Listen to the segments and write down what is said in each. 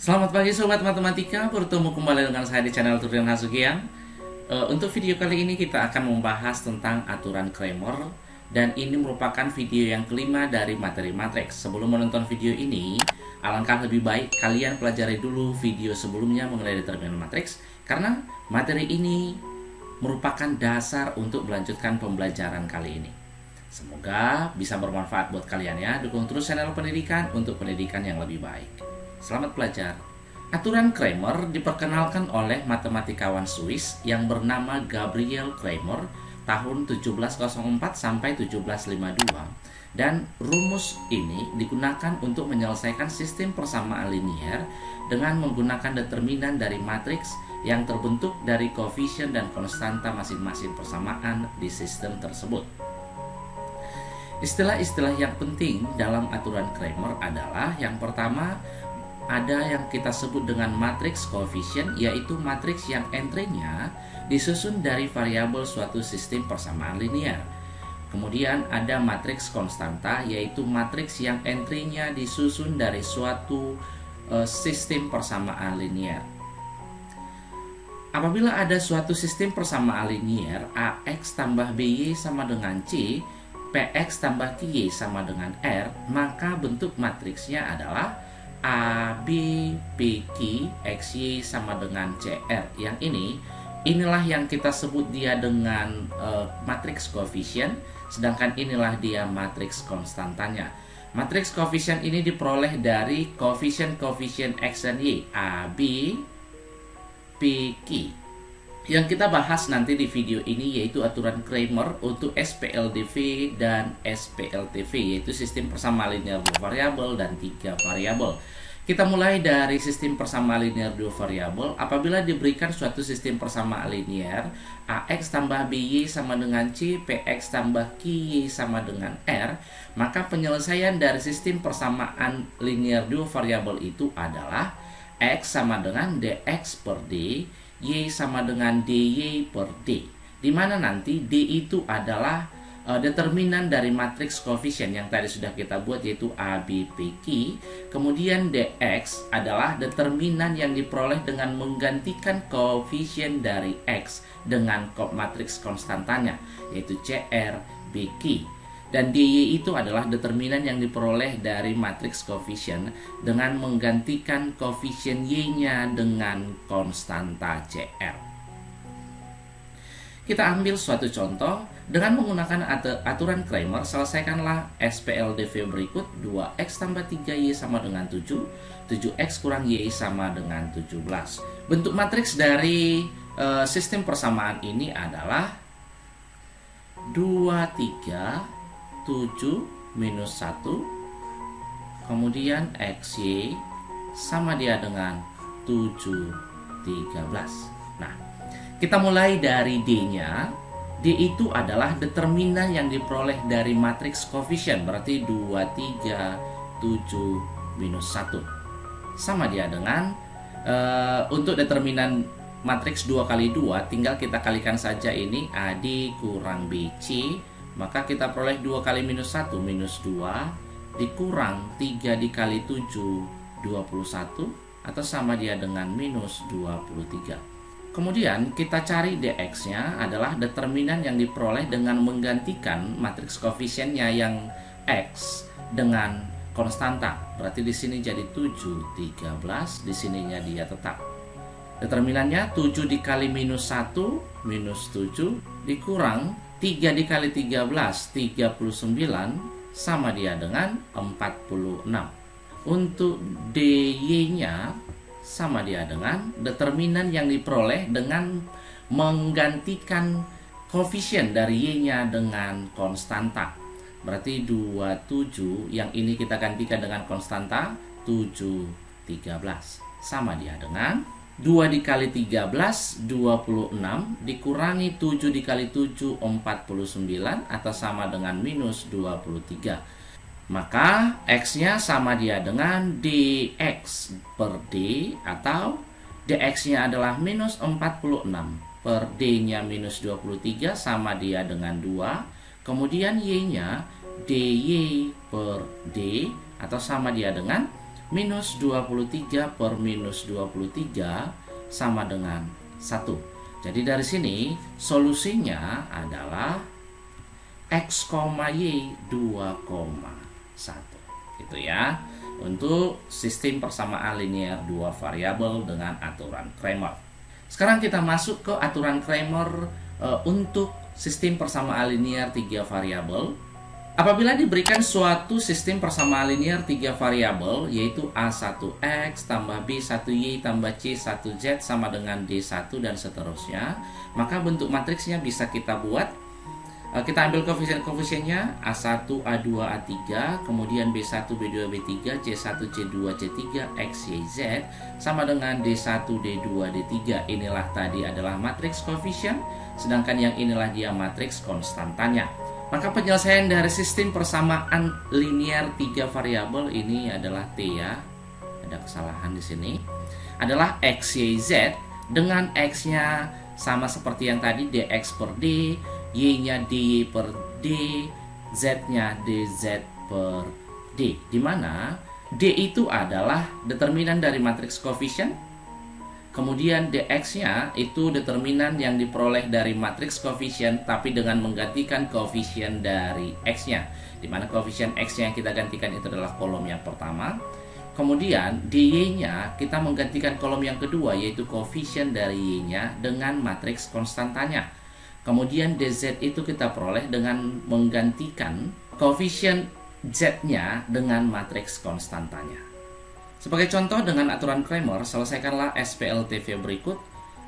Selamat pagi Sobat Matematika, bertemu kembali dengan saya di channel Tutorial Hasugian. Untuk video kali ini kita akan membahas tentang aturan Cramer. Dan ini merupakan video yang kelima dari materi matriks. Sebelum menonton video ini, alangkah lebih baik kalian pelajari dulu video sebelumnya mengenai determinan matriks, karena materi ini merupakan dasar untuk melanjutkan pembelajaran kali ini. Semoga bisa bermanfaat buat kalian ya. Dukung terus channel pendidikan untuk pendidikan yang lebih baik. Selamat belajar. Aturan Cramer diperkenalkan oleh matematikawan Swiss yang bernama Gabriel Cramer tahun 1704 sampai 1752, dan rumus ini digunakan untuk menyelesaikan sistem persamaan linier dengan menggunakan determinan dari matriks yang terbentuk dari koefisien dan konstanta masing-masing persamaan di sistem tersebut. Istilah-istilah yang penting dalam aturan Cramer adalah yang pertama, ada yang kita sebut dengan matriks koefisien, yaitu matriks yang entry-nya disusun dari variabel suatu sistem persamaan linear. Kemudian ada matriks konstanta, yaitu matriks yang entry-nya disusun dari suatu sistem persamaan linear. Apabila ada suatu sistem persamaan linear AX tambah BY sama dengan C, PX tambah QY sama dengan R, maka bentuk matriksnya adalah A, B, P, Q, X, Y sama dengan CR. Yang inilah yang kita sebut dia dengan matriks koefisien, sedangkan inilah dia matriks konstantanya. Matriks koefisien ini diperoleh dari koefisien-koefisien X dan Y, A, B, P, Q. Yang kita bahas nanti di video ini yaitu aturan Cramer untuk SPLDV dan SPLTV, yaitu sistem persamaan linear 2 variabel dan 3 variabel. Kita mulai dari sistem persamaan linear 2 variabel. Apabila diberikan suatu sistem persamaan linear AX tambah BY sama dengan C, PX tambah QY sama dengan R, maka penyelesaian dari sistem persamaan linear 2 variabel itu adalah X sama dengan dx per d, Y sama dengan dy per d, di mana nanti d itu adalah determinan dari matriks koefisien yang tadi sudah kita buat, yaitu A, B, P, Q. Kemudian dx adalah determinan yang diperoleh dengan menggantikan koefisien dari x dengan matriks konstantanya, yaitu CR, BQ. Dan dy itu adalah determinan yang diperoleh dari matriks koefisien dengan menggantikan koefisien y-nya dengan konstanta CR. Kita ambil suatu contoh. Dengan menggunakan aturan Cramer, selesaikanlah SPLDV berikut. 2x tambah 3y sama dengan 7, 7x kurang y sama dengan 17. Bentuk matriks dari sistem persamaan ini adalah 2, 3, 7, minus 1, kemudian xy sama dia dengan 7, 13. Nah, kita mulai dari D-nya. D itu adalah determinan yang diperoleh dari matriks koefisien, berarti 2, 3, 7, minus 1. Sama dia dengan, untuk determinan matriks 2 kali 2, tinggal kita kalikan saja ini AD kurang BC, maka kita peroleh 2 kali minus 1, minus 2, dikurang 3 dikali 7, 21, atau sama dia dengan minus 23. Kemudian kita cari dx-nya adalah determinan yang diperoleh dengan menggantikan matriks koefisiennya yang x dengan konstanta. Berarti di sini jadi 7, 13, di sininya dia tetap. Determinannya 7 dikali minus 1, minus 7, dikurang 3 dikali 13, 39, sama dia dengan 46. Untuk dy-nya sama dia dengan determinan yang diperoleh dengan menggantikan koefisien dari y-nya dengan konstanta. Berarti 27, yang ini kita gantikan dengan konstanta 7, 13. Sama dia dengan 2 dikali 13, 26, dikurangi 7 dikali 7, 49, atau sama dengan minus 23. Maka x-nya sama dia dengan dx per d, atau dx-nya adalah minus 46 per d-nya minus 23 sama dia dengan 2. Kemudian y-nya dy per d, atau sama dia dengan minus 23 per minus 23 sama dengan 1. Jadi dari sini solusinya adalah X, Y 2,1 gitu ya, untuk sistem persamaan linear dua variabel dengan aturan Cramer. Sekarang kita masuk ke aturan Cramer untuk sistem persamaan linear tiga variabel. Apabila diberikan suatu sistem persamaan linear tiga variabel, yaitu A1X tambah B1Y tambah C1Z sama dengan D1 dan seterusnya, maka bentuk matriksnya bisa kita buat. Kita ambil koefisien-koefisiennya A1, A2, A3, kemudian B1, B2, B3, C1, C2, C3, X, Y, Z sama dengan D1, D2, D3. Inilah tadi adalah matriks koefisien, sedangkan yang inilah dia matriks konstantanya. Maka penyelesaian dari sistem persamaan linear tiga variabel ini adalah T ya. Ada kesalahan di sini. Adalah X, Y, Z dengan X-nya sama seperti yang tadi dx per D, Y-nya dy per D, Z-nya dz per D. Di mana D itu adalah determinan dari matriks koefisien, kemudian dx-nya itu determinan yang diperoleh dari matriks koefisien tapi dengan menggantikan koefisien dari x-nya. Di mana koefisien x-nya yang kita gantikan itu adalah kolom yang pertama. Kemudian dy-nya kita menggantikan kolom yang kedua, yaitu koefisien dari y-nya dengan matriks konstantanya. Kemudian dz itu kita peroleh dengan menggantikan koefisien z-nya dengan matriks konstantanya. Sebagai contoh dengan aturan Cramer, selesaikanlah SPLTV berikut.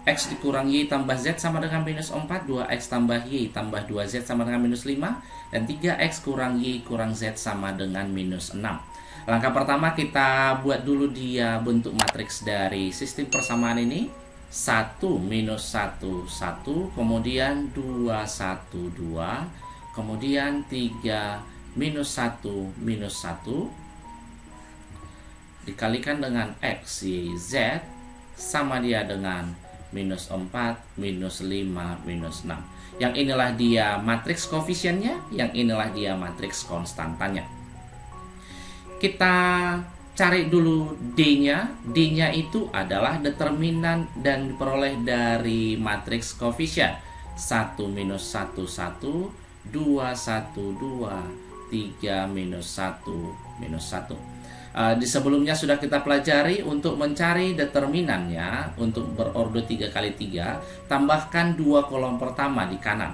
X dikurang Y tambah Z sama dengan minus 4, 2X tambah Y tambah 2Z sama dengan minus 5, dan 3X kurang Y kurang Z sama dengan minus 6. Langkah pertama kita buat dulu dia bentuk matriks dari sistem persamaan ini. 1 minus 1 1, kemudian 2 1 2, kemudian 3 minus 1 minus 1 dikalikan dengan X, Y, Z sama dia dengan minus 4 minus 5 minus 6. Yang inilah dia matriks koefisiennya, yang inilah dia matriks konstantanya. Kita cari dulu D-nya. D-nya itu adalah determinan dan diperoleh dari matriks koefisien. 1 minus 1 1, 2 1 2, 3 minus 1 minus 1. Di sebelumnya sudah kita pelajari untuk mencari determinannya untuk berordo 3 kali 3, tambahkan 2 kolom pertama di kanan.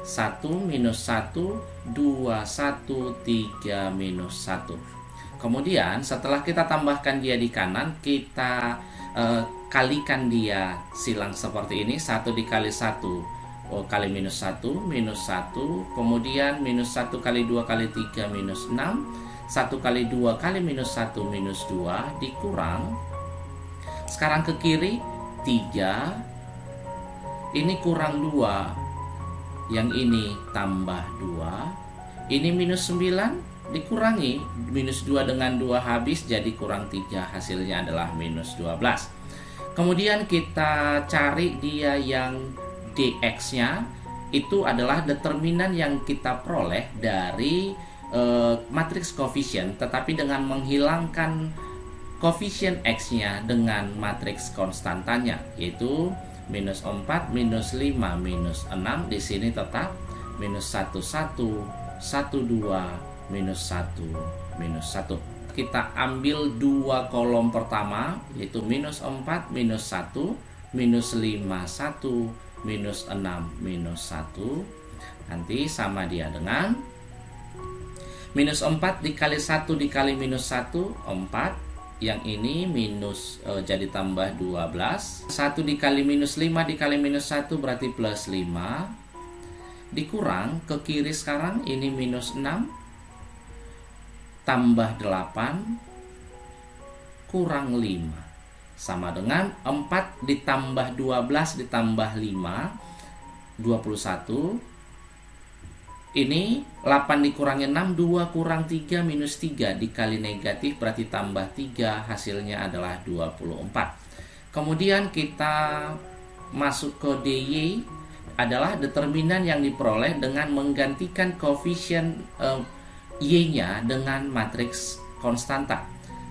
1 minus 1, 2 1, 3 minus 1. Kemudian setelah kita tambahkan dia di kanan, kita kalikan dia silang seperti ini. 1 dikali 1 kali minus 1 minus 1, kemudian minus 1 kali 2 kali 3 minus 6, 1 kali 2 kali minus 1 minus 2 dikurang. Sekarang ke kiri 3, ini kurang 2, yang ini tambah 2, ini minus 9 dikurangi minus 2 dengan 2 habis, jadi kurang 3, hasilnya adalah minus 12. Kemudian kita cari dia yang dx-nya, itu adalah determinan yang kita peroleh dari matriks koefisien, tetapi dengan menghilangkan koefisien x-nya dengan matriks konstantanya, yaitu minus 4 minus 5 minus 6. Di sini tetap minus 1 1 1 2 minus 1 minus 1. Kita ambil 2 kolom pertama, yaitu minus 4 minus 1 minus 5 1 minus 6 minus 1, nanti sama dia dengan minus 4 dikali 1 dikali minus 1 4, yang ini minus jadi tambah 12. 1 dikali minus 5 dikali minus 1 berarti plus 5, dikurang ke kiri sekarang, ini minus 6 tambah 8 kurang 5 sama dengan 4 ditambah 12 ditambah 5 21. Ini 8 dikurangi 6, 2 kurang 3 minus 3 dikali negatif berarti tambah 3, hasilnya adalah 24. Kemudian kita masuk ke DY, adalah determinan yang diperoleh dengan menggantikan koefisien Y-nya dengan matriks konstanta.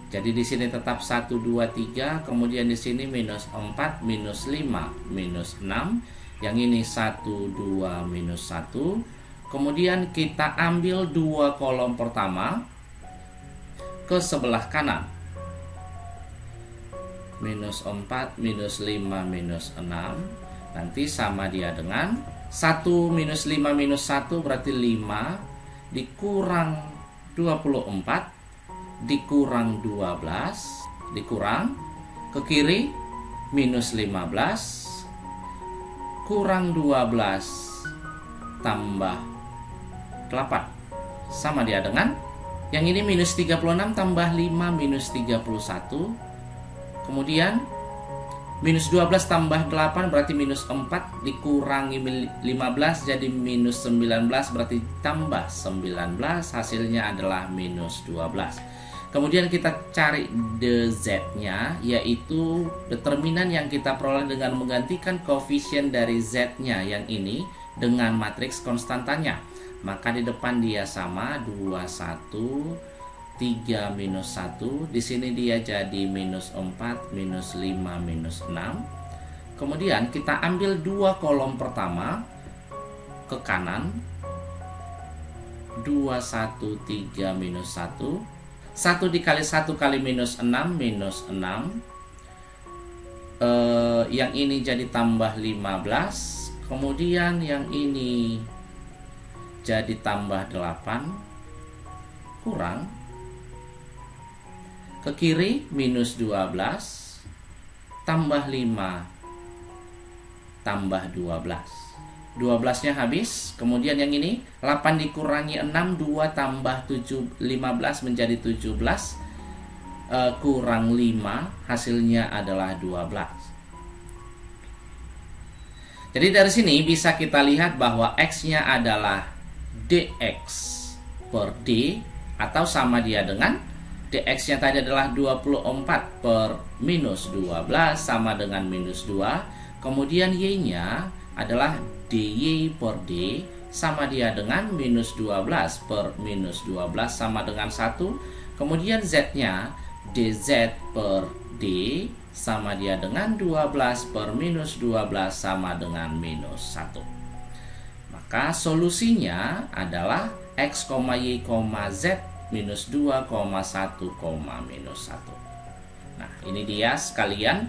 Jadi di sini tetap 1, 2, 3, kemudian di sini minus 4, minus 5, minus 6. Yang ini 1, 2, minus 1. Kemudian kita ambil 2 kolom pertama ke sebelah kanan. Minus 4, minus 5, minus 6. Nanti sama dia dengan 1 minus 5 minus 1 berarti 5 dikurang 24 dikurang 12 dikurang ke kiri minus 15 kurang 12 tambah 8 sama dia dengan yang ini minus 36 tambah 5 minus 31, kemudian minus 12 tambah 8 berarti minus 4 dikurangi 15 jadi minus 19 berarti tambah 19, hasilnya adalah minus 12. Kemudian kita cari dz-nya, yaitu determinan yang kita peroleh dengan menggantikan koefisien dari z-nya yang ini dengan matriks konstantanya. Maka di depan dia sama 2, 1, 3, minus 1. Di sini dia jadi minus 4, minus 5, minus 6. Kemudian kita ambil 2 kolom pertama ke kanan. 2, 1, 3, minus 1. 1 dikali 1 kali minus 6, minus 6. Yang ini jadi tambah 15. Kemudian yang ini jadi tambah 8. Kurang. Ke kiri minus 12. Tambah 5. Tambah 12. 12-nya habis. Kemudian yang ini 8 dikurangi 6, 2 tambah 7, 15 menjadi 17, kurang 5, hasilnya adalah 12. Jadi dari sini bisa kita lihat bahwa x-nya adalah dx per d, atau sama dia dengan dx-nya tadi adalah 24 per minus 12 sama dengan minus 2. Kemudian y-nya adalah dy per d sama dia dengan minus 12 per minus 12 sama dengan 1. Kemudian z-nya dz per d sama dia dengan 12 per minus 12 sama dengan minus 1. Maka solusinya adalah x, y, z minus 2, 1, minus 1. Nah, ini dia sekalian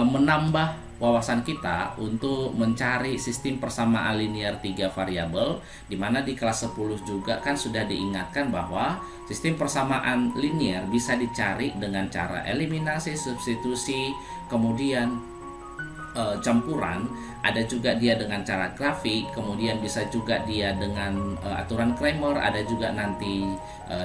menambah wawasan kita untuk mencari sistem persamaan linear 3 variabel, di mana di kelas 10 juga kan sudah diingatkan bahwa sistem persamaan linear bisa dicari dengan cara eliminasi, substitusi, kemudian campuran. Ada juga dia dengan cara grafik, kemudian bisa juga dia dengan aturan Cramer, ada juga nanti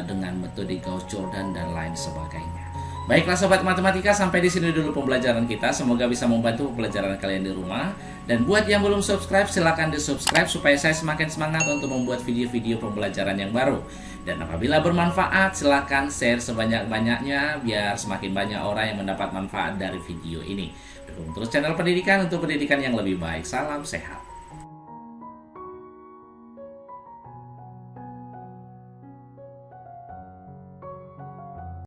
dengan metode Gauss-Jordan dan lain sebagainya. Baiklah sobat matematika, sampai di sini dulu pembelajaran kita. Semoga bisa membantu pembelajaran kalian di rumah. Dan buat yang belum subscribe, silahkan di-subscribe supaya saya semakin semangat untuk membuat video-video pembelajaran yang baru. Dan apabila bermanfaat, silahkan share sebanyak-banyaknya biar semakin banyak orang yang mendapat manfaat dari video ini. Dukung terus channel pendidikan untuk pendidikan yang lebih baik. Salam sehat.